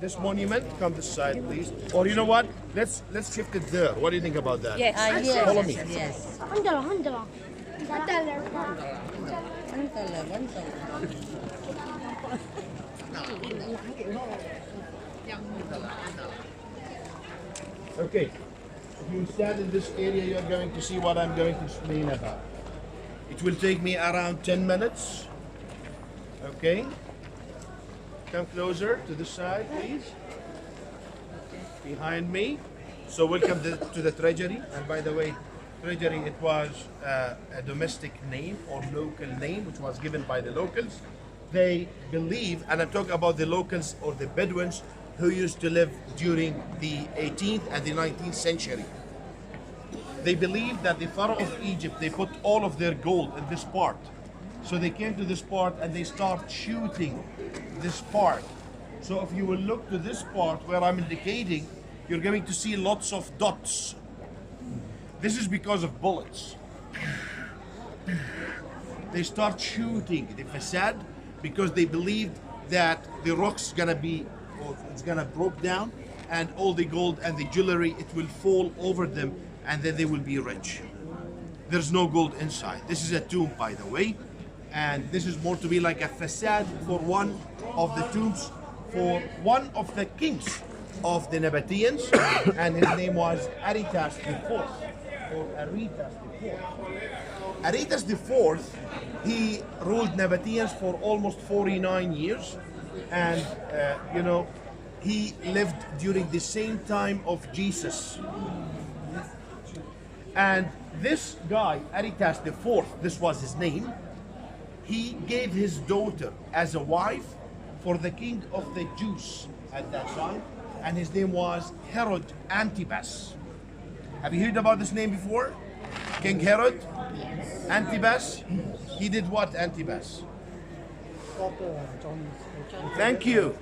this monument. Come this side, please. Or you know what? Let's shift it there. What do you think about that? Yes. Yes. Follow me. Yes. Okay. If you stand in this area, you're going to see what I'm going to explain about. It will take me around 10 minutes. Okay. Come closer to the side, please. Behind me. So welcome to the Treasury. And by the way, Treasury, it was a domestic name or local name, which was given by the locals. They believe, and I'm talking about the locals or the Bedouins who used to live during the 18th and the 19th century. They believed that the Pharaoh of Egypt, they put all of their gold in this part. So they came to this part and they start shooting this part. So if you will look to this part where I'm indicating, you're going to see lots of dots. This is because of bullets. They start shooting the facade because they believed that the rock's gonna be, or it's gonna broke down, and all the gold and the jewelry, it will fall over them, and then they will be rich. There's no gold inside. This is a tomb, by the way, and this is more to be like a facade for one of the tombs for one of the kings of the Nabateans, and his name was Aretas IV, or Aretas IV. Aretas IV, he ruled Nabateans for almost 49 years, and he lived during the same time of Jesus. And this guy, Aretas IV, this was his name, he gave his daughter as a wife for the king of the Jews at that time, and his name was Herod Antipas. Have you heard about this name before? King Herod? Yes. Antipas? He did what, Antipas? Thank you.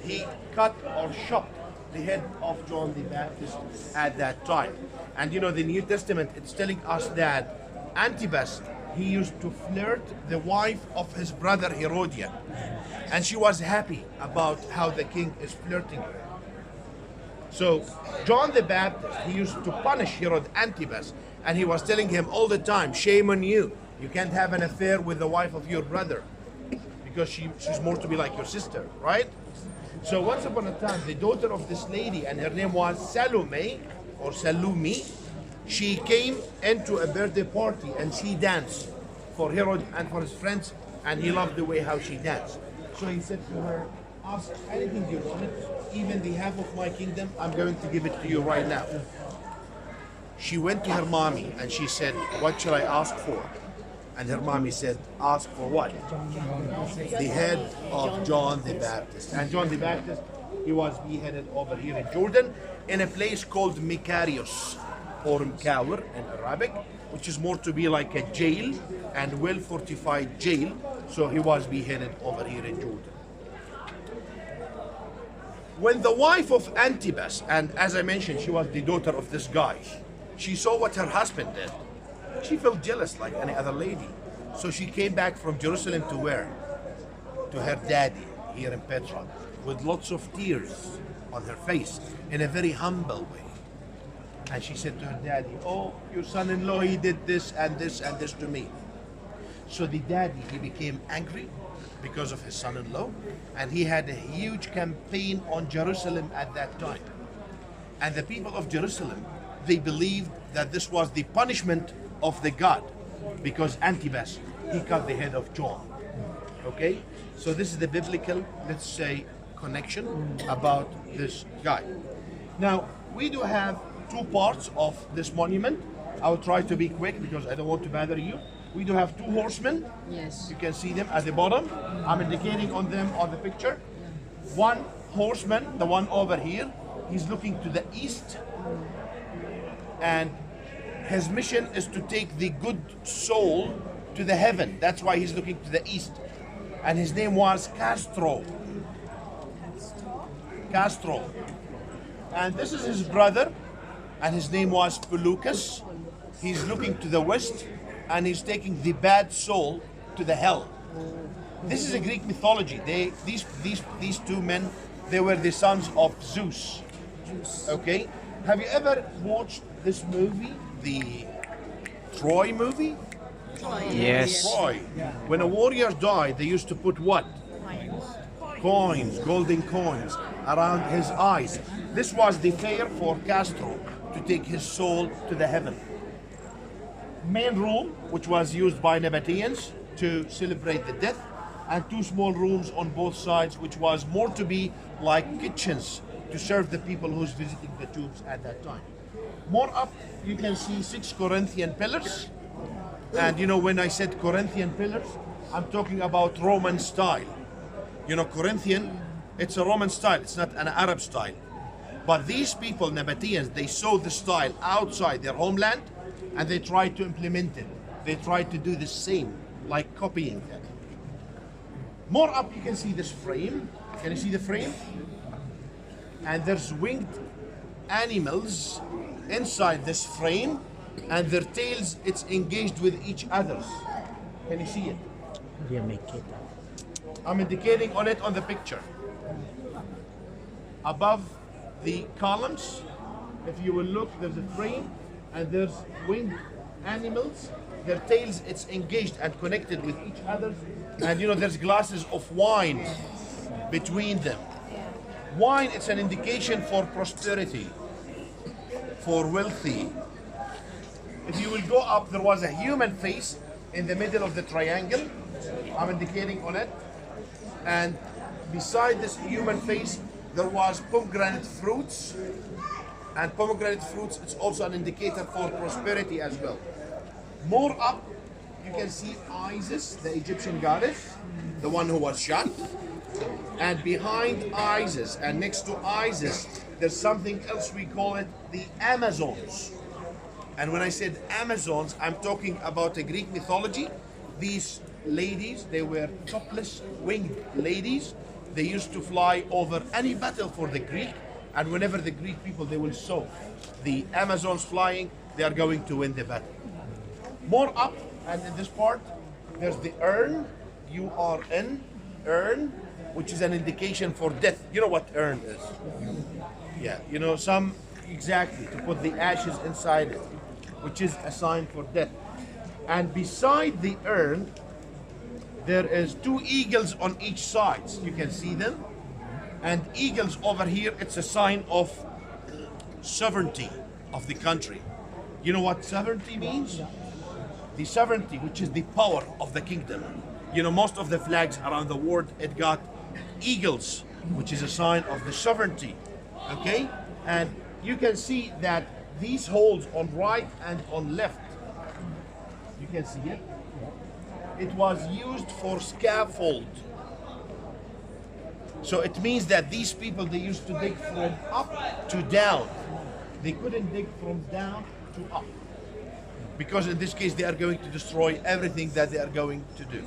He cut or chopped the head of John the Baptist at that time. And you know, the New Testament, it's telling us that Antipas, he used to flirt the wife of his brother Herodian. And she was happy about how the king is flirting her. So John the Baptist, he used to punish Herod Antipas, and he was telling him all the time, shame on you. You can't have an affair with the wife of your brother because she's more to be like your sister, right? So once upon a time, the daughter of this lady, and her name was Salome, or Salumi, she came into a birthday party and she danced for Herod and for his friends, and he loved the way how she danced. So he said to her, ask anything you want, even the half of my kingdom, I'm going to give it to you right now. She went to her mommy and she said, what shall I ask for? And her mommy said, ask for what? The head of John the Baptist. And John the Baptist, he was beheaded over here in Jordan in a place called Mikarios, or Mkawr in Arabic, which is more to be like a jail and well-fortified jail. So he was beheaded over here in Jordan. When the wife of Antipas, and as I mentioned, she was the daughter of this guy, she saw what her husband did. She felt jealous like any other lady. So she came back from Jerusalem to where? To her daddy here in Petra, with lots of tears on her face in a very humble way. And she said to her daddy, oh, your son-in-law, he did this and this and this to me. So the daddy, he became angry because of his son-in-law, and he had a huge campaign on Jerusalem at that time. And the people of Jerusalem, they believed that this was the punishment of the God, because Antipas, he cut the head of John. Okay? So this is the biblical, let's say, connection about this guy. Now, we do have two parts of this monument. I will try to be quick because I don't want to bother you. We do have two horsemen. Yes. You can see them at the bottom. I'm indicating on them on the picture. One horseman, the one over here, he's looking to the east, and his mission is to take the good soul to the heaven. That's why he's looking to the east. And his name was Castro. Castro. And this is his brother, and his name was Pelucas. He's looking to the west, and he's taking the bad soul to the hell. This is a Greek mythology. These two men, they were the sons of Zeus. Okay? Have you ever watched this movie, the Troy movie? Yes. Troy. When a warrior died, they used to put what? Coins, golden coins, around his eyes. This was the fare for Castro to take his soul to the heaven. Main room, which was used by Nabateans to celebrate the death, and two small rooms on both sides, which was more to be like kitchens to serve the people who's visiting the tombs at that time. More up, you can see 6 Corinthian pillars. And you know, when I said Corinthian pillars, I'm talking about Roman style. You know, Corinthian, it's a Roman style, it's not an Arab style. But these people, Nabateans, they saw the style outside their homeland and they tried to implement it. They tried to do the same, like copying it. More up, you can see this frame. Can you see the frame? And there's winged animals inside this frame, and their tails, it's engaged with each other. Can you see it? Yeah, make it. I'm indicating on it on the picture. Above the columns, if you will look, there's a frame and there's winged animals. Their tails, it's engaged and connected with each other. And you know, there's glasses of wine between them. Wine, it's an indication for prosperity, for wealthy. If you will go up, there was a human face in the middle of the triangle. I'm indicating on it. And beside this human face, there was pomegranate fruits. And pomegranate fruits, it's also an indicator for prosperity as well. More up, you can see Isis, the Egyptian goddess, the one who was shot. And behind Isis and next to Isis, there's something else, we call it the Amazons. And when I said Amazons, I'm talking about a Greek mythology. These ladies, they were topless winged ladies. They used to fly over any battle for the Greek. And whenever the Greek people, they will saw the Amazons flying, they are going to win the battle. More up, and in this part, there's the urn, U-R-N, urn, which is an indication for death. You know what urn is? Yeah, you know, exactly, to put the ashes inside it, which is a sign for death. And beside the urn, there is 2 eagles on each side. You can see them. And eagles over here, it's a sign of sovereignty of the country. You know what sovereignty means? The sovereignty, which is the power of the kingdom. You know, most of the flags around the world, it got eagles, which is a sign of the sovereignty. Okay? And you can see that these holes on right and on left, you can see it. It was used for scaffold. So it means that these people, they used to dig from up to down. They couldn't dig from down to up. Because in this case, they are going to destroy everything that they are going to do.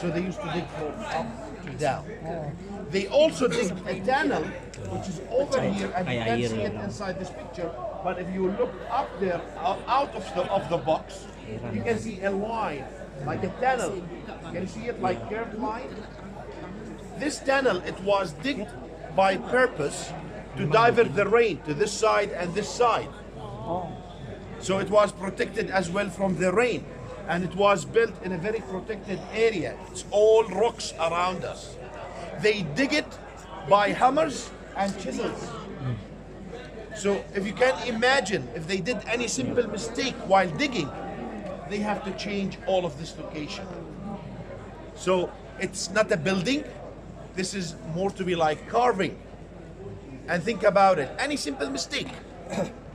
So they used to dig from up to down. They also dig a tunnel, which is over here, and you can't see it inside this picture. But if you look up there, out of the box, you can see a line, like a tunnel. Can you see it like curved line? This tunnel, it was digged by purpose to divert the rain to this side and this side. So it was protected as well from the rain. And it was built in a very protected area. It's all rocks around us. They dig it by hammers and chisels. So if you can imagine, if they did any simple mistake while digging, they have to change all of this location. So it's not a building. This is more to be like carving. And think about it. Any simple mistake,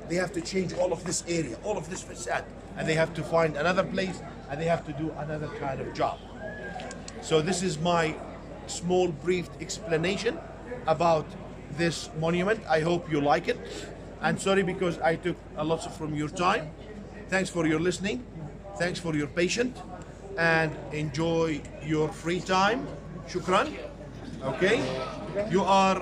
they have to change all of this area, all of this facade, and they have to find another place, and they have to do another kind of job. So this is my small brief explanation about this monument. I hope you like it. And sorry because I took a lot from your time. Thanks for your listening. Thanks for your patience, and enjoy your free time. Shukran. Okay, you are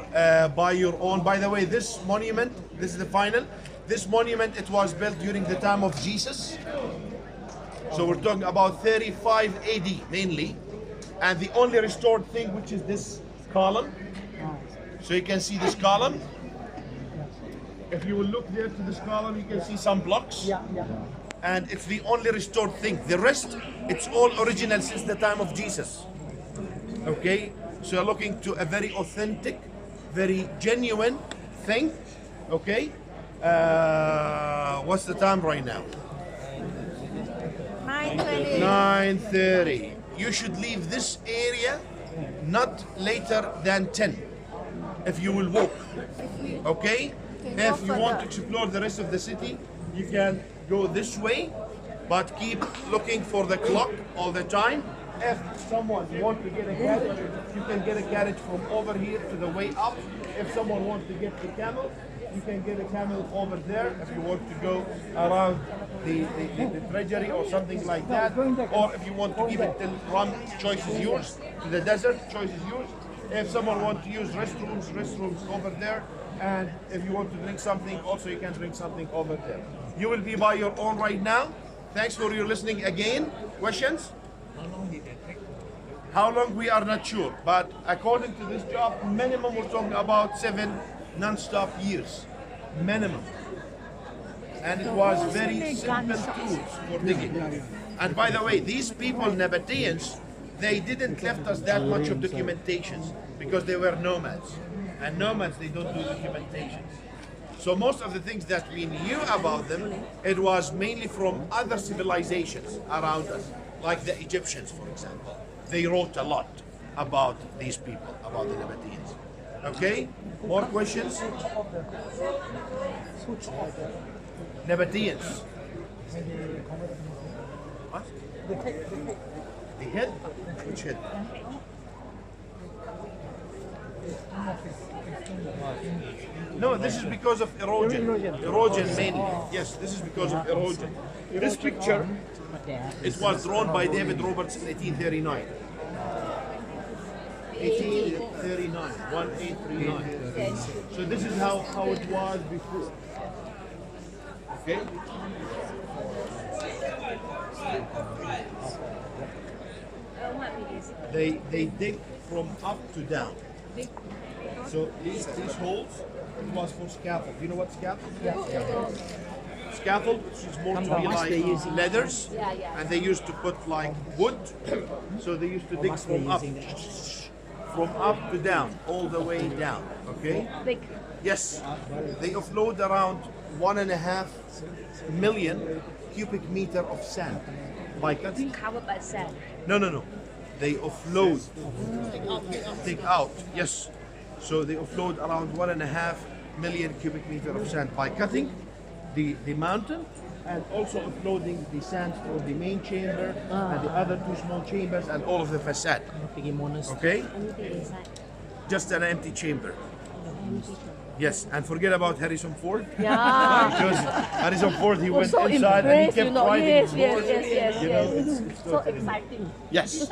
by your own. By the way, this monument, this is the final. This monument, it was built during the time of Jesus. So we're talking about 35 AD mainly. And the only restored thing, which is this column, So you can see this column. If you will look there to this column, you can see some blocks. And it's the only restored thing. The rest, it's all original since the time of Jesus. Okay? So you're looking to a very authentic, very genuine thing. Okay? What's the time right now? 9:20. 9:30. You should leave this area not later than 10 if you will walk. Okay? If you want to explore the rest of the city, you can go this way, but keep looking for the clock all the time. If someone wants to get a carriage, you can get a carriage from over here to the way up. If someone wants to get the camel, you can get a camel over there if you want to go around the Treasury or something like that. Or if you want to keep it till run, choice is yours. To the desert, choice is yours. If someone wants to use restrooms over there. And if you want to drink something, also you can drink something over there. You will be by your own right now. Thanks for your listening again. Questions? How long we are not sure, but according to this job, minimum we're talking about 7 non-stop years, minimum. And it was very simple tools for digging. And by the way, these people, Nabateans, they didn't left us that much of documentations because they were nomads. And nomads, they don't do documentations. So most of the things that we knew about them, it was mainly from other civilizations around us, like the Egyptians, for example. They wrote a lot about these people, about the Nabateans. Okay? More questions? Nabateans. What? The head? Which head? No, this is because of erosion. Erosion mainly. Yes, this is because of erosion. This picture, it was drawn by David Roberts in 1839. 1839, 1839. So this is how it was before. Okay? They dig from up to down. So these holes, it was for scaffold. You know what scaffold? Scaffold, which is more to be like leathers, and they used to put like wood. So they used to dig from up to down, all the way down. Okay? Yes, they offload around 1.5 million cubic meter of sand by cutting. Covered by sand. No. They offload. Take out. Yes. So they offload around 1.5 million cubic meter of sand by cutting the mountain and also offloading the sand for the main chamber and the other 2 small chambers and all of the facade. Okay? Just an empty chamber. Yes, and forget about Harrison Ford. Yeah. Because Harrison Ford, he went so inside and he impressed, kept writing his words. yes. You know, it's So totally- exciting. Yes.